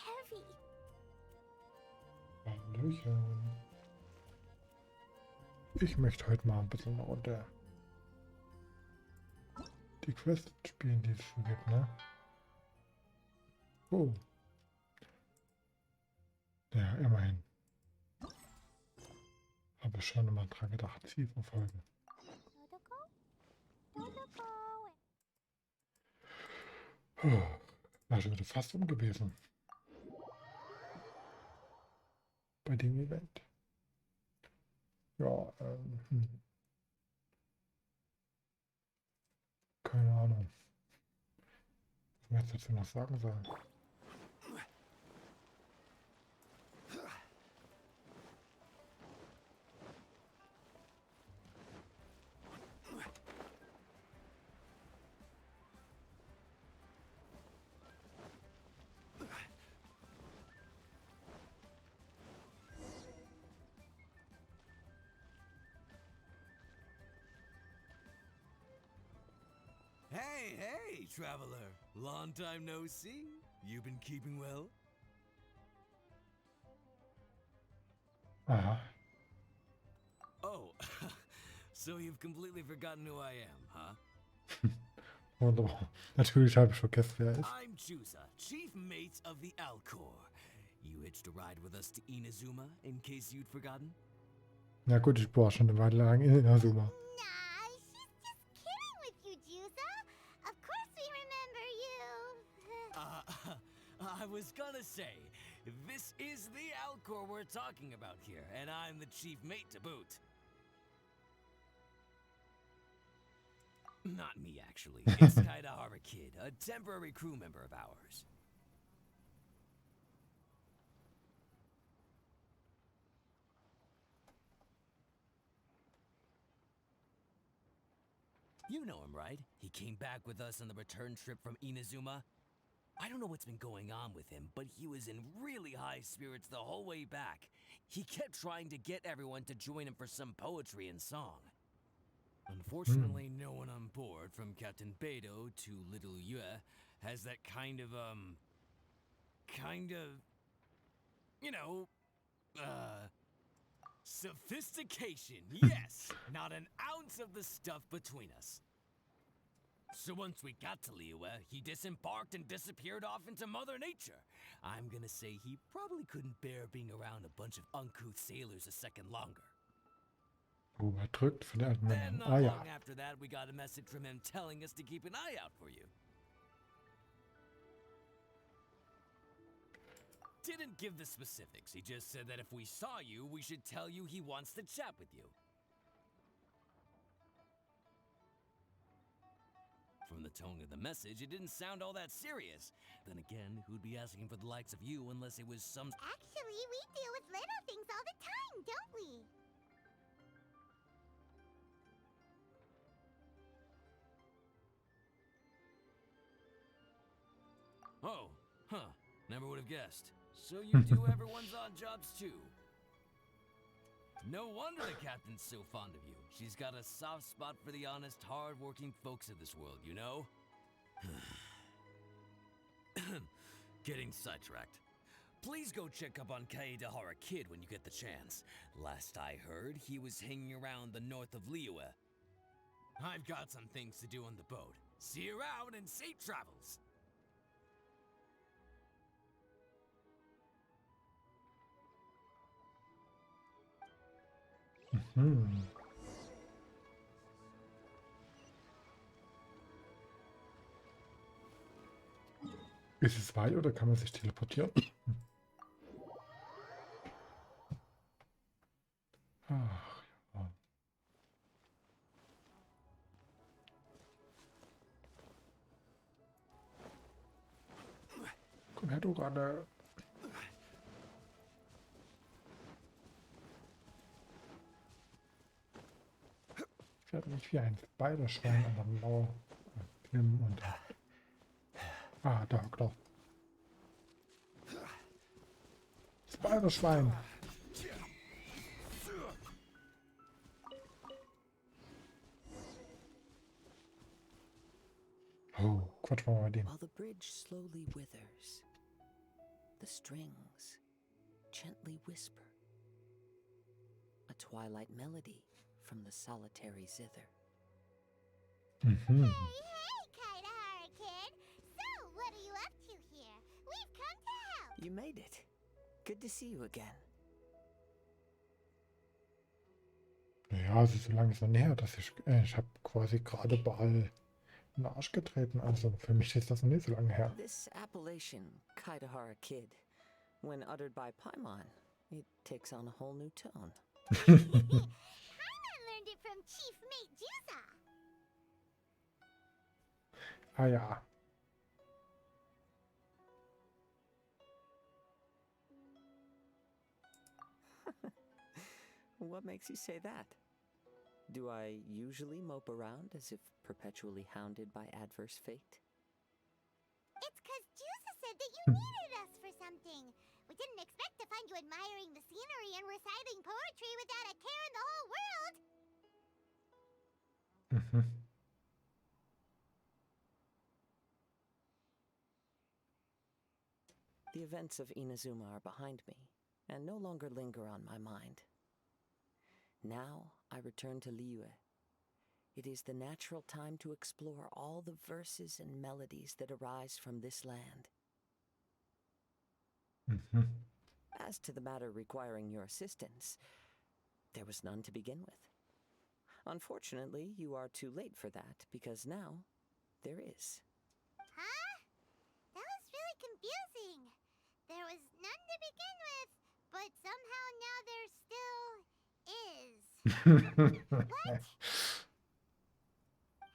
heavy. Hallöchen. Ich möchte heute mal ein bisschen eine Runde die Quest spielen, die es schon gibt, ne? Oh. Ja, immerhin. Habe schon immer dran gedacht, Ziel verfolgen. War schon wieder fast um gewesen. Bei dem Event. Ja, keine Ahnung, was man jetzt dazu noch sagen soll. Hey, hey, traveler. Long time no see. You been keeping well? Aha. Oh, so you've completely forgotten who I am, huh? Wunderbar. Natürlich habe ich vergessen, wer er ist. I'm Chusa, chief mate of the Alcor. You hitched a ride with us to Inazuma, in case you'd forgotten? Ja gut, ich war schon eine Weile lang in Inazuma. Nah, she's just kidding with you, Jusa. Of course we remember you. I was gonna say, this is the Alcor we're talking about here, and I'm the chief mate to boot. Not me, actually. It's Kaidahara Kid, a temporary crew member of ours. You know him, right? He came back with us on the return trip from Inazuma. I don't know what's been going on with him, but he was in really high spirits the whole way back. He kept trying to get everyone to join him for some poetry and song. Unfortunately, no one on board, from Captain Beidou to Little Yue, has that kind of, sophistication. Yes, not an ounce of the stuff between us. So once we got to Liyue, he disembarked and disappeared off into Mother Nature. I'm gonna say he probably couldn't bear being around a bunch of uncouth sailors a second longer. Drückt für die alten Then, Männer. not Ah ja. long after that, we got a message from him telling us to keep an eye out for you. Didn't give the specifics, he just said that if we saw you, we should tell you he wants to chat with you. From the tone of the message, it didn't sound all that serious. Then again, who'd be asking for the likes of you unless it was some... Actually, we deal with little things all the time, don't we? Oh, huh. Never would have guessed. So you do everyone's odd jobs too. No wonder the captain's so fond of you. She's got a soft spot for the honest, hard-working folks of this world, you know? Getting sidetracked. Please go check up on Kaidahara Kid when you get the chance. Last I heard, he was hanging around the north of Liyue. I've got some things to do on the boat. See you around and safe travels! Ist es weit oder kann man sich teleportieren? Ach ja. Komm her, du Ratte. Ich werde mich wie ein Spiderschwein an der Mauer klimmen und... Ah, da hockt er. Spiderschwein. Oh, Quatsch mal bei dem. While the bridge slowly withers, the strings gently whisper. A twilight melody from the solitary zither. Mhm. Hey, Kaidahara kid! So, what are you up to here? We've come to help! You made it. Good to see you again. Ja, also so lange ist noch nicht her, dass ich habe quasi gerade Ball in den Arsch getreten. Also für mich ist das noch nicht so lange her. This appellation, Kaidahara Kid, when uttered by Paimon, it takes on a whole new tone. Paimon learned it from Chief Mate Juza. Ah ja. What makes you say that? Do I usually mope around as if perpetually hounded by adverse fate? It's 'cause Juza said that you needed us for something. We didn't expect to find you admiring the scenery and reciting poetry without a care in the whole world. Mhm. The events of Inazuma are behind me, and no longer linger on my mind. Now I return to Liyue. It is the natural time to explore all the verses and melodies that arise from this land. Mhm. As to the matter requiring your assistance, there was none to begin with. Unfortunately, you are too late for that, because now there is. Huh? That was really confusing. There was none to begin with, but somehow now there still is. What?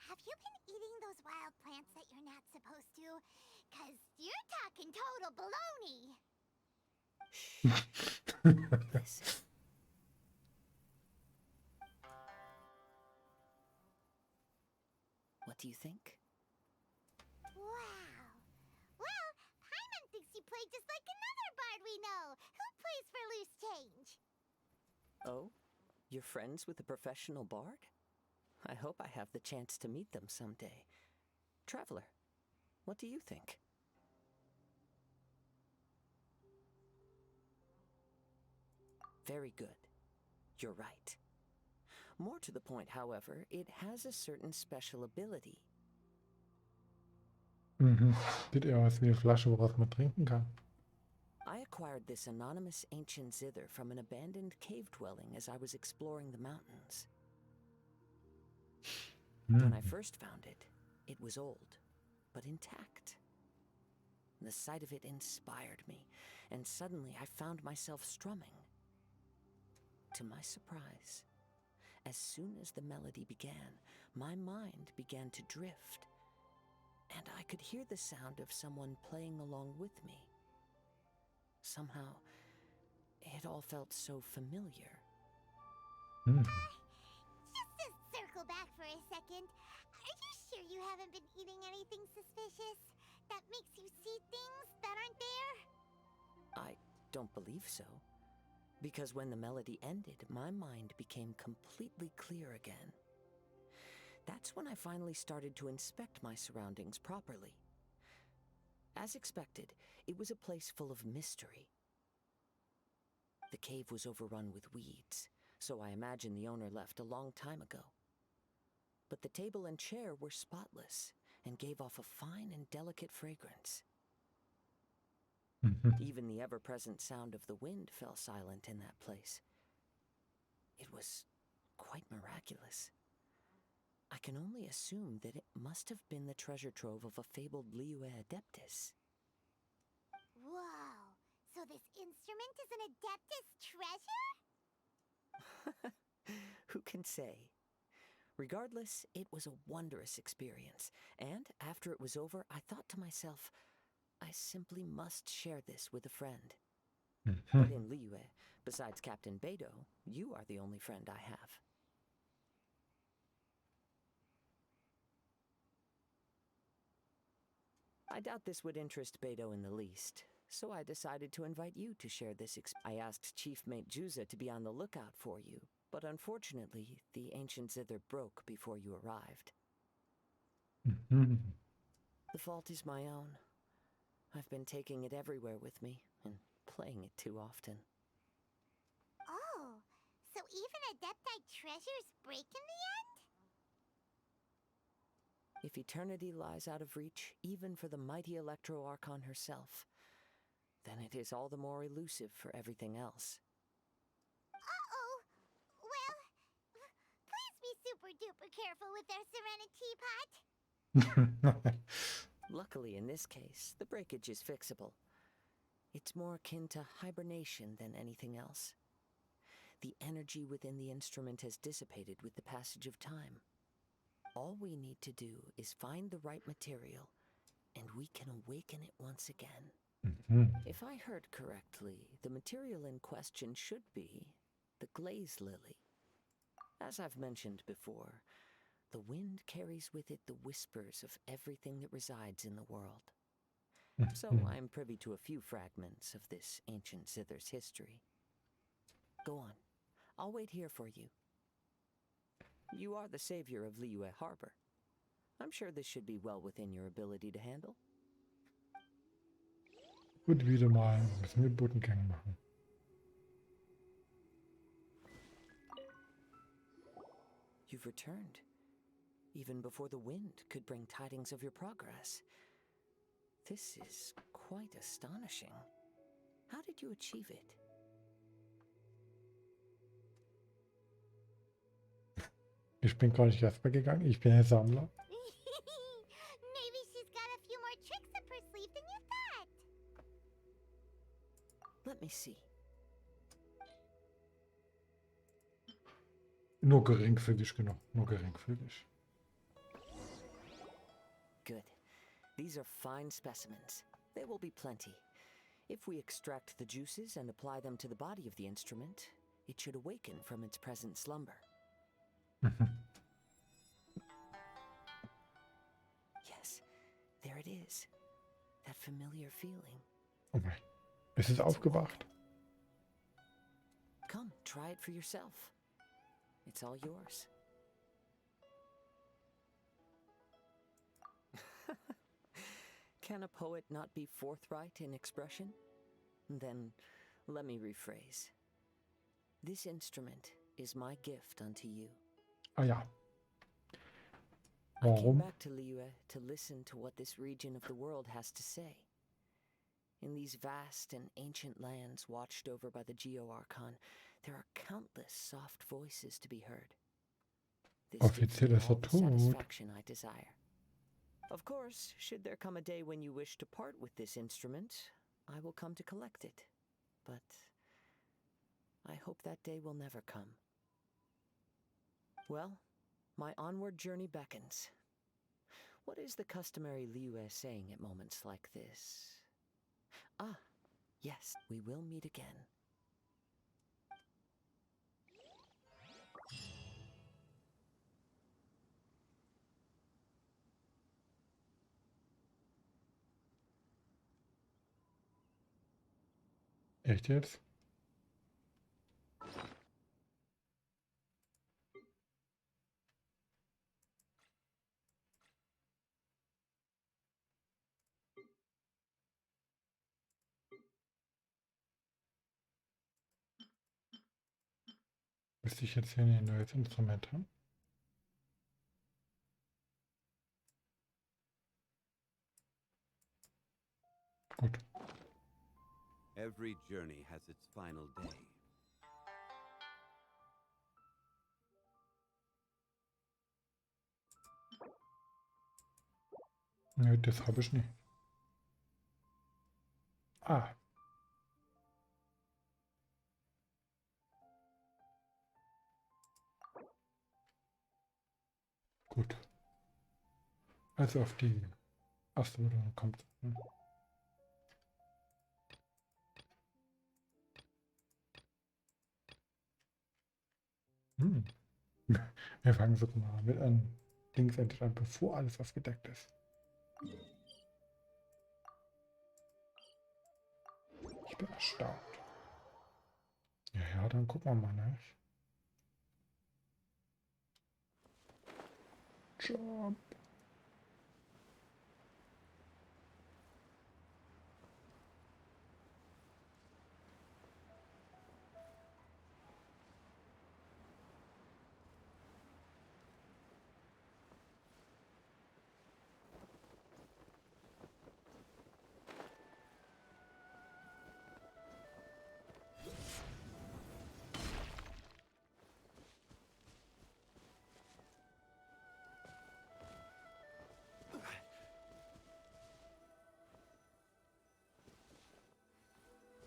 Have you been eating those wild plants that you're not supposed to? 'Cause you're talking total baloney. Listen. What do you think? Wow. Well, Paimon thinks you play just like another bard we know, who plays for loose change. Oh? You're friends with a professional bard? I hope I have the chance to meet them someday. Traveler, what do you think? Very good. You're right. More to the point, however, it has a certain special ability. Mhm. Sieht eher aus wie eine Flasche, woraus man trinken kann. I acquired this anonymous ancient zither from an abandoned cave dwelling as I was exploring the mountains. When I first found it, it was old, but intact. The sight of it inspired me, and suddenly I found myself strumming. To my surprise, as soon as the melody began, my mind began to drift, and I could hear the sound of someone playing along with me. Somehow, it all felt so familiar. Mhm. Just to circle back for a second, are you sure you haven't been eating anything suspicious that makes you see things that aren't there? I don't believe so, because when the melody ended, my mind became completely clear again. That's when I finally started to inspect my surroundings properly. As expected, it was a place full of mystery. The cave was overrun with weeds, so I imagine the owner left a long time ago. But the table and chair were spotless and gave off a fine and delicate fragrance. Mhm. Even the ever-present sound of the wind fell silent in that place. It was quite miraculous. I can only assume that it must have been the treasure trove of a fabled Liyue Adeptus. Whoa, so this instrument is an Adeptus treasure? Who can say? Regardless, it was a wondrous experience, and after it was over, I thought to myself, I simply must share this with a friend. But Mhm. in Liyue, besides Captain Beidou, you are the only friend I have. I doubt this would interest Beidou in the least, so I decided to invite you to share this I asked Chief Mate Juza to be on the lookout for you, but unfortunately, the ancient zither broke before you arrived. Mhm. The fault is my own. I've been taking it everywhere with me and playing it too often. Oh, so even Adeptite treasures break in the end? If eternity lies out of reach, even for the mighty Electro Archon herself, then it is all the more elusive for everything else. Uh-oh. Well, please be super duper careful with their Serenity Pot. Luckily, in this case, the breakage is fixable. It's more akin to hibernation than anything else. The energy within the instrument has dissipated with the passage of time. All we need to do is find the right material, and we can awaken it once again. If I heard correctly, the material in question should be the glaze lily. As I've mentioned before, the wind carries with it the whispers of everything that resides in the world. So I'm privy to a few fragments of this ancient zither's history. Go on. I'll wait here for you. You are the savior of Liyue Harbor. I'm sure this should be well within your ability to handle. Und wieder mal müssen wir Bodengang machen. You've returned, even before the wind could bring tidings of your progress. This is quite astonishing. How did you achieve it? Ich bin gar nicht erstmal gegangen, ich bin der Sammler. Maybe she's got a few more tricks up her sleeve than you thought. Let me see. Nur geringfügig, genau. Nur geringfügig. Good. These are fine specimens. There will be plenty. If we extract the juices and apply them to the body of the instrument, it should awaken from its present slumber. Yes, there it is. That familiar feeling. Okay. Es ist aufgewacht. Come, try it for yourself. It's all yours. Can a poet not be forthright in expression? Then let me rephrase. This instrument is my gift unto you. Ah ja. I came Warum? back to Liyue to listen to what this region of the world has to say. In these vast and ancient lands watched over by the Geo-Archon, there are countless soft voices to be heard. This gives Offiziell me ist all er the tot. satisfaction I desire. Of course, should there come a day when you wish to part with this instrument, I will come to collect it. But I hope that day will never come. Well, my onward journey beckons. What is the customary Liyue saying at moments like this? Ah, yes, we will meet again. Echt jetzt? Müsste ich jetzt hier ein neues Instrument haben? Gut. Every journey has its final day. Nö, das habe ich nicht. Ah. Gut. Also auf die erste Belohnung kommt. Hm. Wir fangen sogar mal mit einem Dings endlich an, bevor alles aufgedeckt ist. Ich bin erstaunt. Ja, dann gucken wir mal, ne? Job.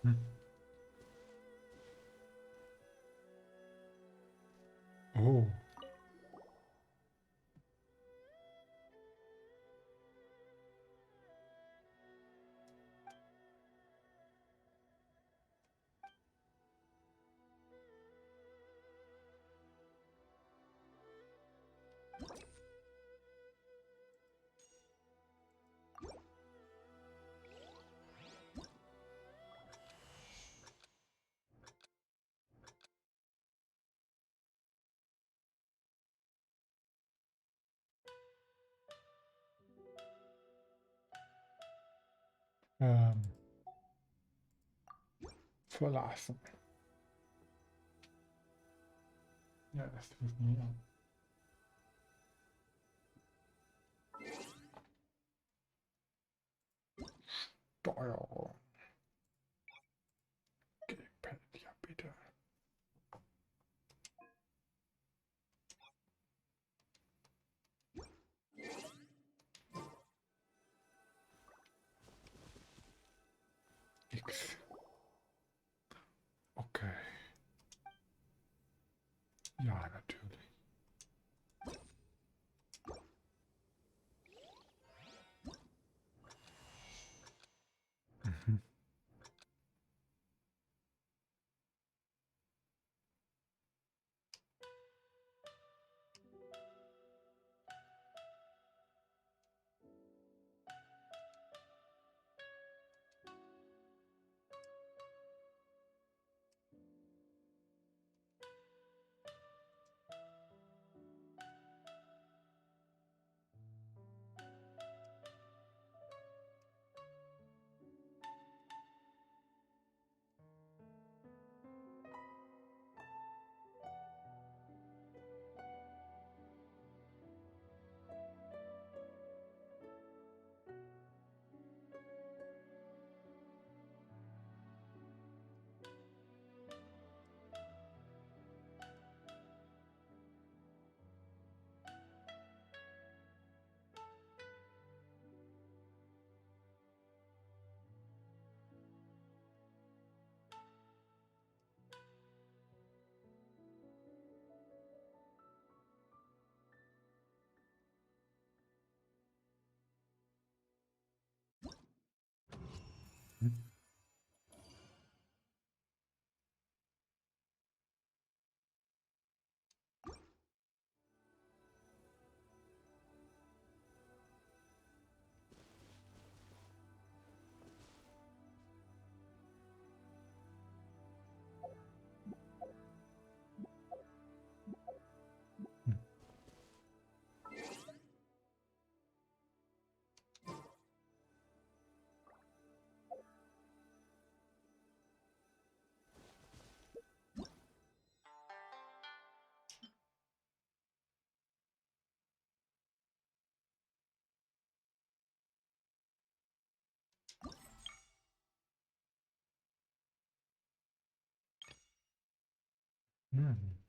Hm. Oh. Ähm, verlassen. Ja, das definieren. Steuerung. Gamepad, ja bitte. X. Okay. Ja, natürlich. Mhm. Mhm.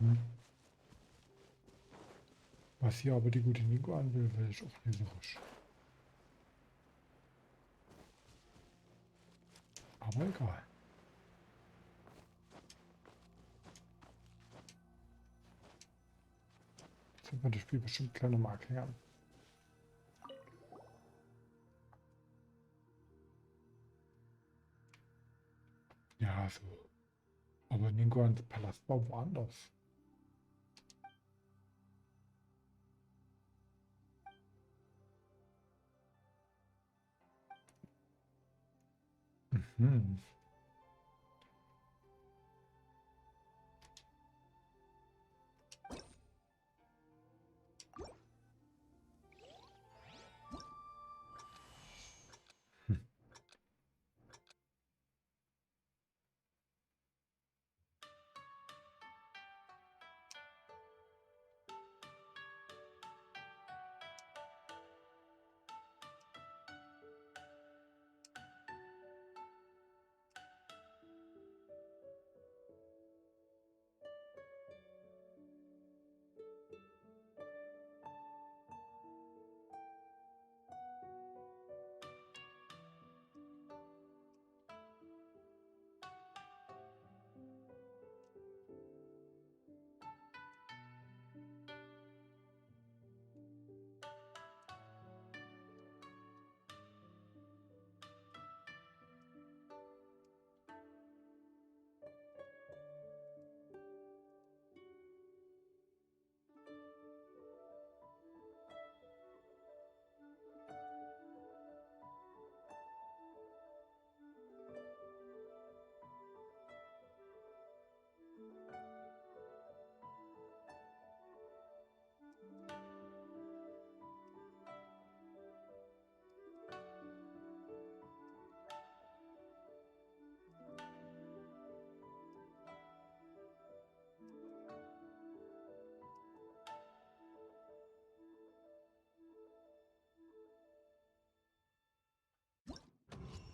Hm. Was hier aber die gute Nico an will, will ich auch leserisch. Aber egal. Jetzt wird man das Spiel bestimmt gleich nochmal erklären. Ja, so. Aber Nico ans Palast war woanders. Mhm.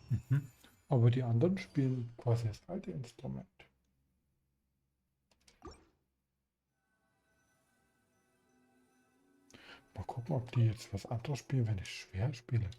Mhm. Aber die anderen spielen quasi das alte Instrument. Mal gucken, ob die jetzt was anderes spielen, wenn ich schwer spiele.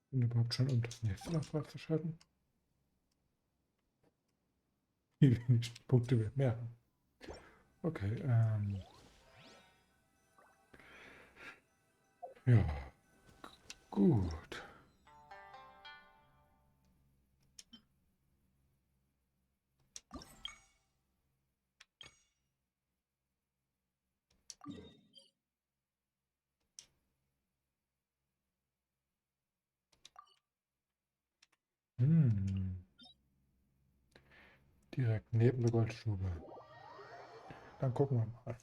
Bin überhaupt schon, um das nächste noch freizuschalten? Wie wenig Punkte wir mehr haben. Okay, ja, gut. Hm, direkt neben der Goldstube. Dann gucken wir mal.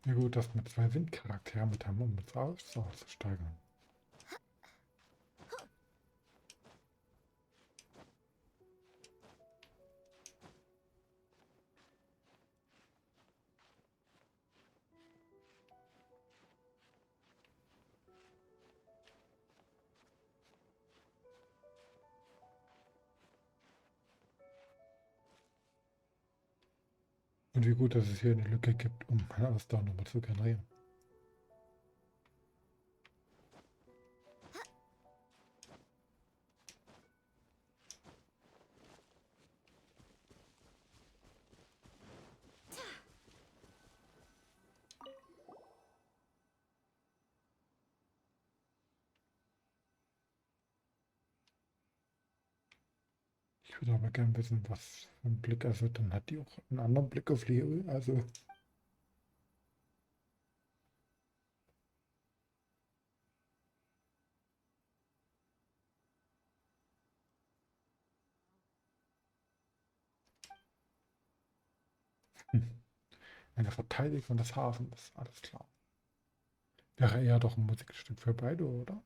Ja gut, dass wir 2 Windcharaktere mit haben, um unsere Ausdauer zu steigern. Und wie gut, dass es hier eine Lücke gibt, um meine Ausdauer nochmal zu generieren. Ich würde aber gerne wissen, was für einen Blick, also dann hat die auch einen anderen Blick auf Leo, also eine Verteidigung des Hafens, alles klar. Wäre eher doch ein Musikstück für beide, oder?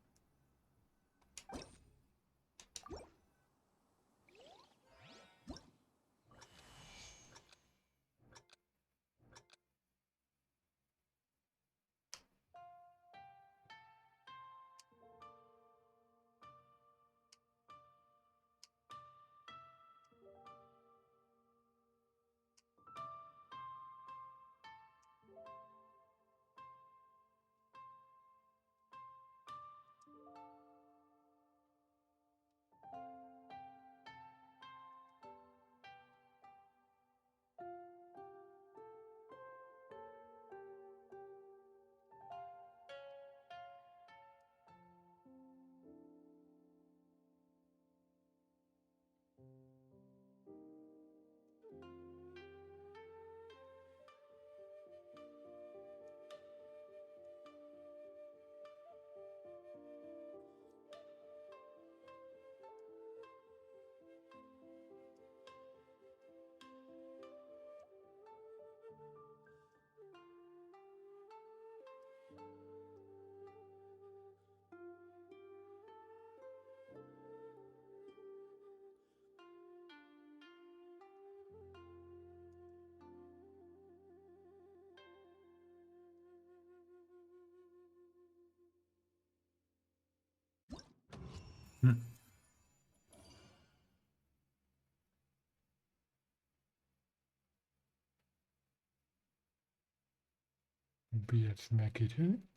Hm. Wie jetzt mehr geht hin?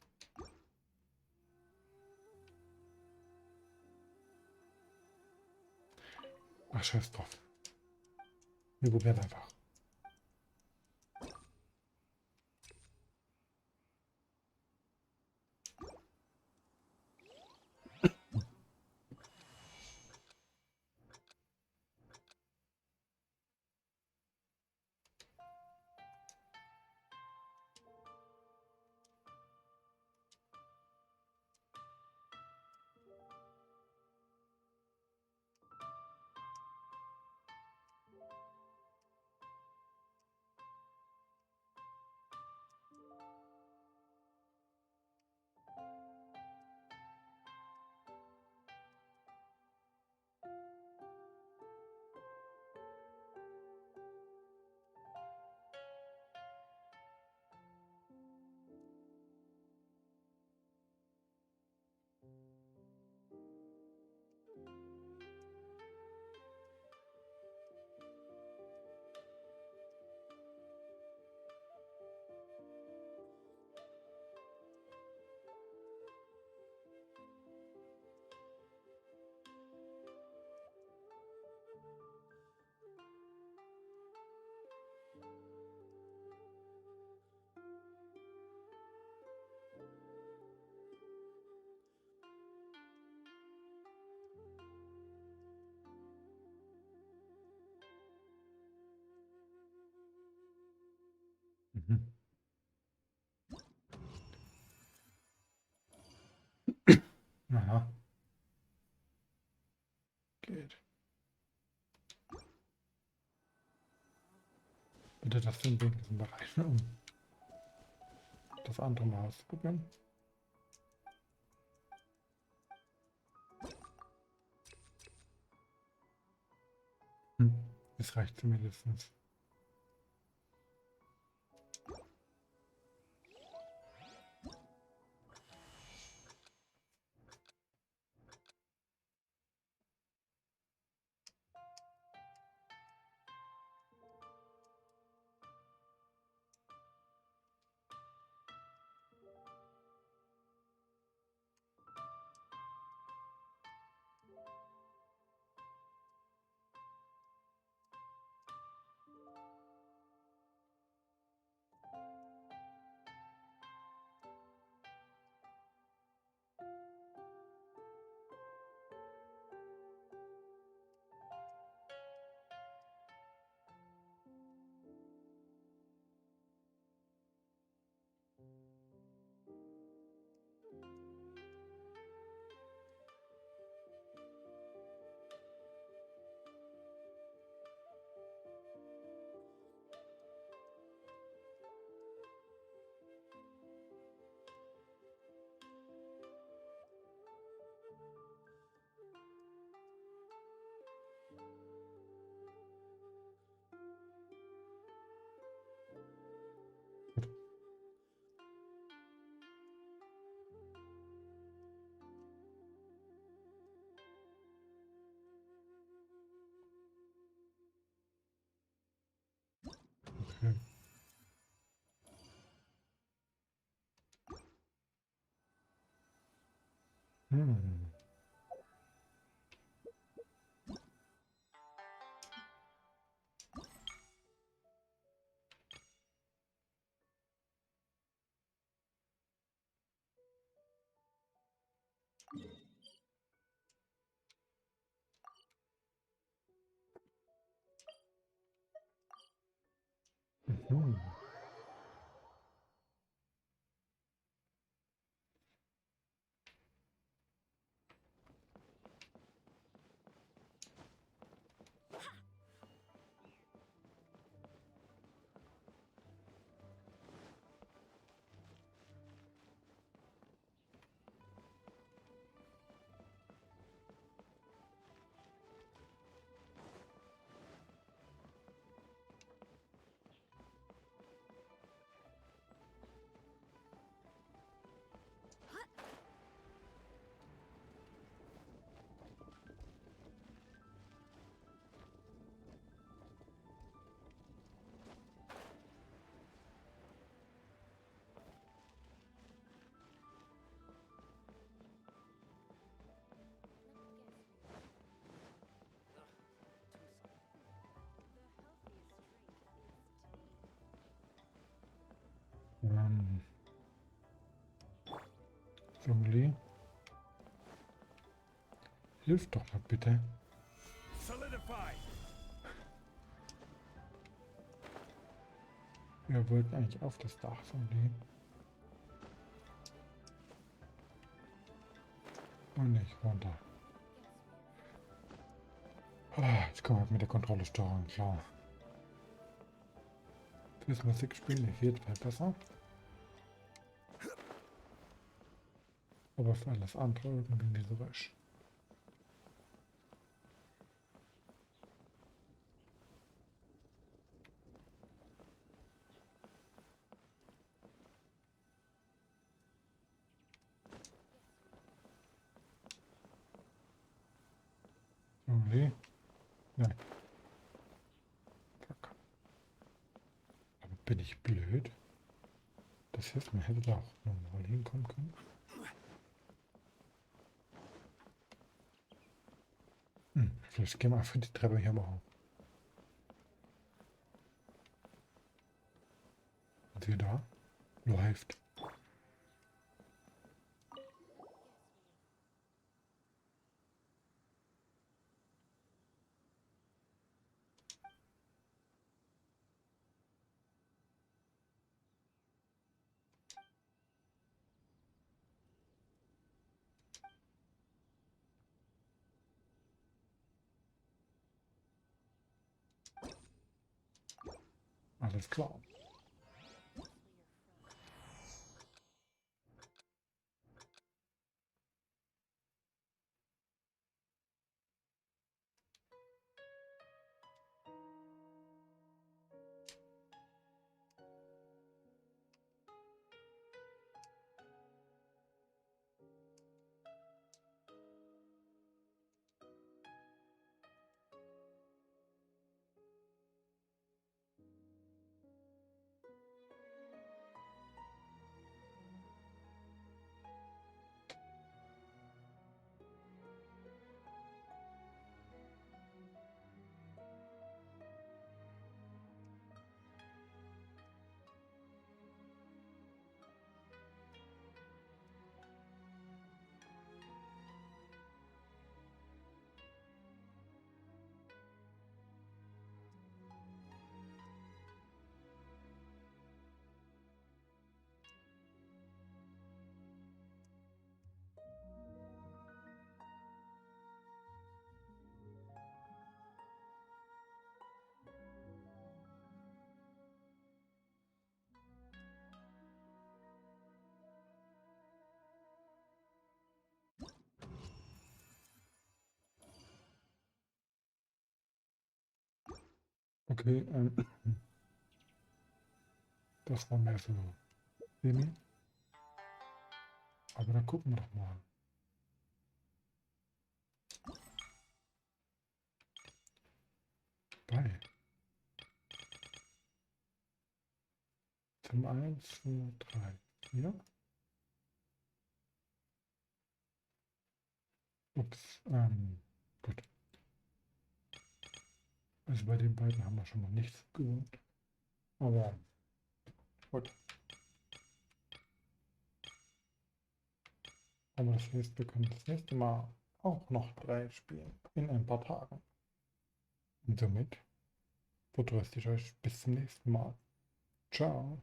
Ach, scheiß drauf. Wir probieren einfach. Mhm. Aha. Geht. Bitte das den wenigsten Bereich, um das andere mal auszuprobieren. Hm. Es reicht zumindest. Okay. Hm. Mhm. Jungli. Hilf doch mal bitte. Solidify! Wir wollten eigentlich auf das Dach von dem. Und nicht runter. Jetzt kommen wir mit der Kontrollsteuerung klar. Fürs Musikspielen auf jeden Fall besser. Aber für alles andere irgendwie nicht so recht. Irgendwie. Nein. Fuck. Aber bin ich blöd? Das hilft mir, hätte da auch normal hinkommen können. Vielleicht gehen wir einfach die Treppe hier mal hoch. Und sie da läuft. Alles klar. Okay, das war mehr so semi. Aber dann gucken wir doch mal. Bei. Zum 1, 2, 3, 4. Ups, gut. Also bei den beiden haben wir schon mal nichts gewohnt. Aber gut. Aber das heißt, wir können das nächste Mal auch noch 3 spielen. In ein paar Tagen. Und somit vertröste ich euch bis zum nächsten Mal. Ciao.